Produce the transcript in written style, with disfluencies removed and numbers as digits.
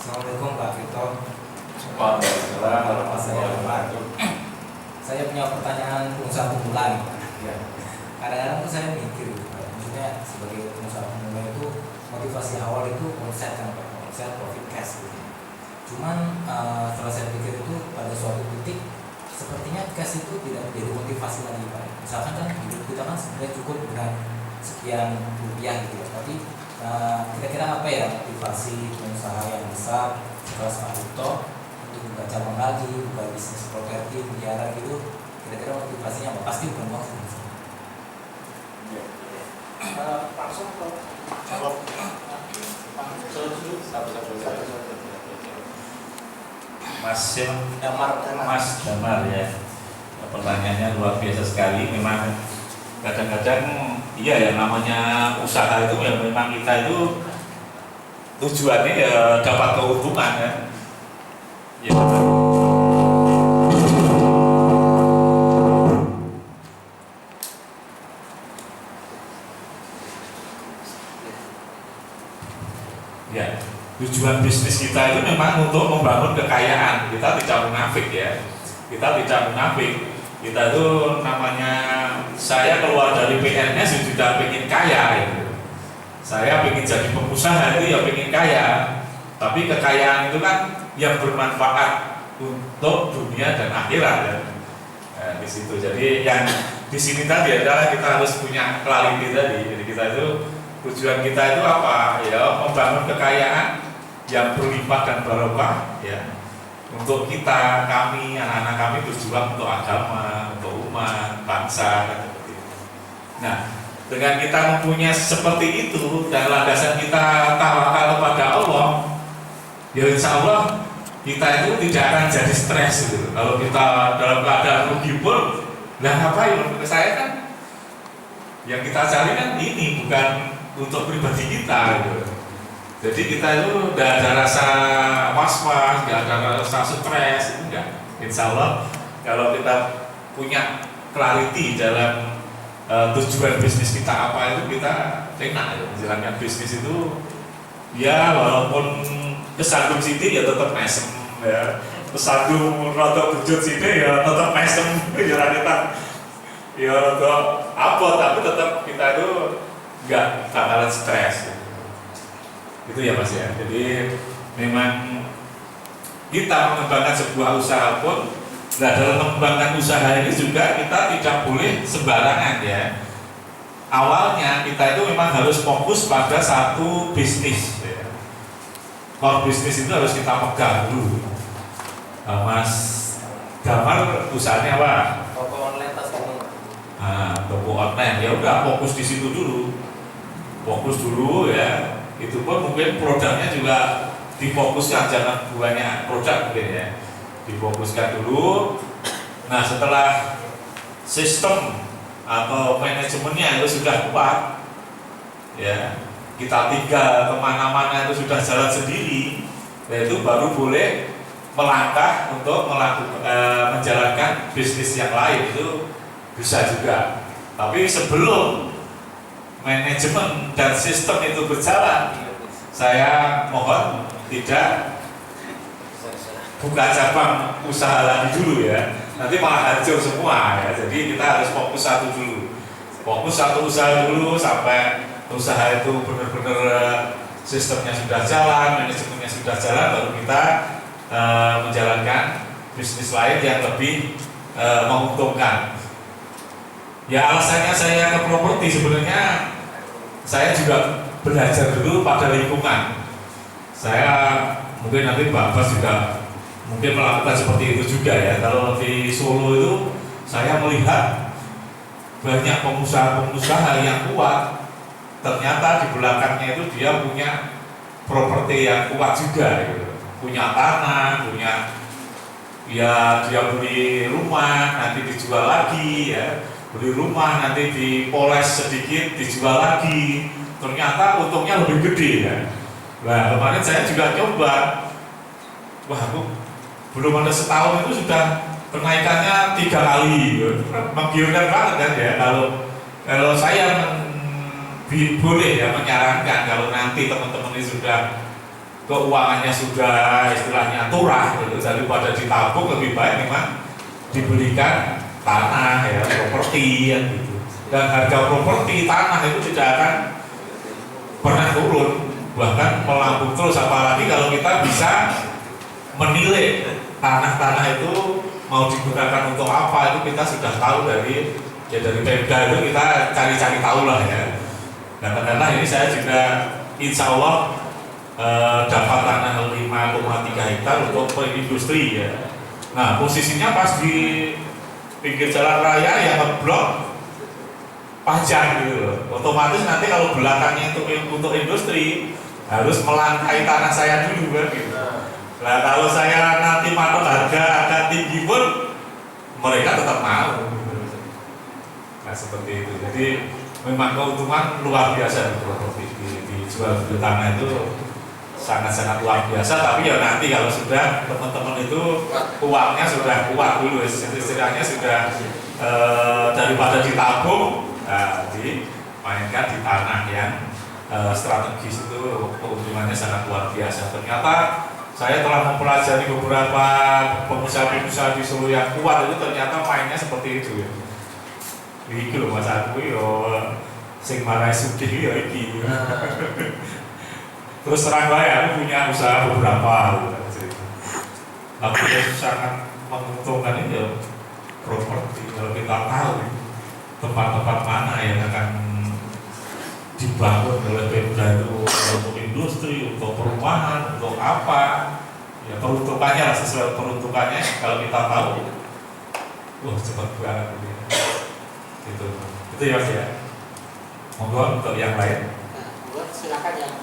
Assalamualaikum Pak Vito. Waalaikumsalam warahmatullahi wabarakatuh. Saya punya pertanyaan pengusaha pemula nih, Pak. Ya. Kadang-kadang tuh saya mikir, Pak, maksudnya sebagai pengusaha pemula itu motivasi awal itu konsep kan Pak, konsep profit cash gitu. Cuman setelah saya pikir itu pada suatu titik sepertinya cash itu tidak menjadi motivasi lagi Pak. Misalkan kan hidup kita kan sebenarnya cukup dengan sekian rupiah gitu ya, tapi kira-kira apa ya motivasi pengusaha yang besar sekelas Pak Vito untuk buka cabang lagi, buka bisnis properti, miliaran gitu, kira-kira motivasinya apa? Pasti bukan uang sih. Langsung ke jawab Mas Damar ya, pertanyaannya luar biasa sekali. Memang kadang-kadang iya ya, namanya usaha itu ya memang kita itu tujuannya ya dapat keuntungan ya. Ya betul. Ya, tujuan bisnis kita itu memang untuk membangun kekayaan. Kita tidak munafik ya. Kita tidak munafik. Kita itu namanya, saya keluar dari PNS sudah pengen kaya gitu. Saya pengen jadi pengusaha itu ya pengen kaya. Tapi kekayaan itu kan yang bermanfaat untuk dunia dan akhirat ya. Nah, di situ. Jadi yang di sini tadi adalah kita harus punya clarity tadi. Jadi kita itu tujuan kita itu apa? Ya, membangun kekayaan yang berlimpah dan barokah ya. Untuk kita, kami, anak-anak kami berjuang untuk agama, untuk umat, bangsa dan seperti itu. Nah, dengan kita mempunyai seperti itu dan landasan kita tawakal kepada Allah, ya insya Allah kita itu tidak akan jadi stres gitu. Kalau kita dalam keadaan rugi pun, lah ngapain? Menurut saya kan yang kita cari kan ini bukan untuk pribadi kita gitu. Jadi kita itu tidak ada rasa was-was, tidak ada rasa stres, itu enggak. Insya Allah kalau kita punya clarity dalam tujuan bisnis kita apa itu, kita enak ya menjalankan bisnis itu. Ya walaupun kesandung sini ya tetap mesem ya, kesandung rada bujut sini ya tetap mesem ya kita ya rada apa, tapi tetap kita itu enggak bakalan stres. Itu ya Mas ya. Jadi memang kita mengembangkan sebuah usaha pun, nah dalam mengembangkan usaha ini juga kita tidak boleh sembarangan ya. Awalnya kita itu memang harus fokus pada satu bisnis ya. Core bisnis itu harus kita pegang dulu. Mas Damar usahanya apa? Toko online tas umum. Toko online. Ya udah fokus di situ dulu. Fokus dulu ya. Itu pun mungkin produknya juga difokuskan, jangan banyak produk mungkin ya, difokuskan dulu. Nah setelah sistem atau manajemennya itu sudah kuat ya, kita tinggal kemana-mana itu sudah jalan sendiri, itu baru boleh melangkah untuk menjalankan bisnis yang lain, itu bisa juga. Tapi sebelum manajemen dan sistem itu berjalan, saya mohon tidak buka cabang usaha lagi dulu ya, nanti malah hancur semua ya. Jadi kita harus fokus satu dulu, fokus satu usaha dulu sampai usaha itu benar-benar sistemnya sudah jalan, manajemennya sudah jalan, baru kita menjalankan bisnis lain yang lebih menguntungkan. Ya alasannya saya ke properti sebenarnya, saya juga belajar dulu pada lingkungan. Saya mungkin nanti Pak Bas juga mungkin melakukan seperti itu juga ya. Kalau di Solo itu saya melihat banyak pengusaha-pengusaha yang kuat, ternyata di belakangnya itu dia punya properti yang kuat juga gitu. Punya tanah, punya ya dia beli rumah nanti dijual lagi ya. Beli rumah nanti dipoles sedikit dijual lagi, ternyata untungnya lebih gede ya. Nah kemarin saya juga coba, wah aku belum ada setahun itu sudah kenaikannya 3 kali, menggiurkan banget kan ya. Kalau saya boleh ya menyarankan, kalau nanti teman-teman ini sudah keuangannya sudah istilahnya turah gitu, daripada ditabung lebih baik memang dibelikan tanah ya, properti ya gitu. Dan harga properti tanah itu tidak akan pernah turun, bahkan melambung terus, apalagi kalau kita bisa menilai tanah-tanah itu mau digunakan untuk apa, itu kita sudah tahu dari Pemda itu kita cari-cari tahu lah ya. Dan ternyata ini saya juga insya Allah dapat tanah 5,3 hektar untuk industri ya. Nah posisinya pas di pinggir jalan raya yang ngeblok panjang gitu loh. Otomatis nanti kalau belakangnya untuk industri harus melangkai tanah saya dulu kan gitu. Nah kalau saya nanti matok harga agak tinggi pun mereka tetap mau. Nah seperti itu. Jadi memang keuntungan luar biasa di properti, di jual beli tanah itu sangat-sangat luar biasa. Tapi ya nanti kalau sudah teman-teman itu uangnya sudah kuat dulu, istilahnya sudah daripada ditabung, dimainkan di tanah yang strategis, itu keuntungannya sangat luar biasa. Ternyata saya telah mempelajari beberapa pengusaha-pengusaha di Solo yang kuat itu ternyata mainnya seperti itu ya. Iki lho Mas aku yo sing marai sugih yo iki. Terus terang bae aku punya usaha beberapa gitu. Tapi yang sangat menguntungkan itu ya properti. Kalau kita tahu tempat-tempat mana yang akan dibangun oleh Pemda itu untuk industri, untuk perumahan, untuk apa, ya peruntukannya lah, sesuai peruntukannya. Kalau kita tahu, wah cepat banget gitu. Itu ya Mas ya. Monggo untuk yang lain. Nah, silakan yang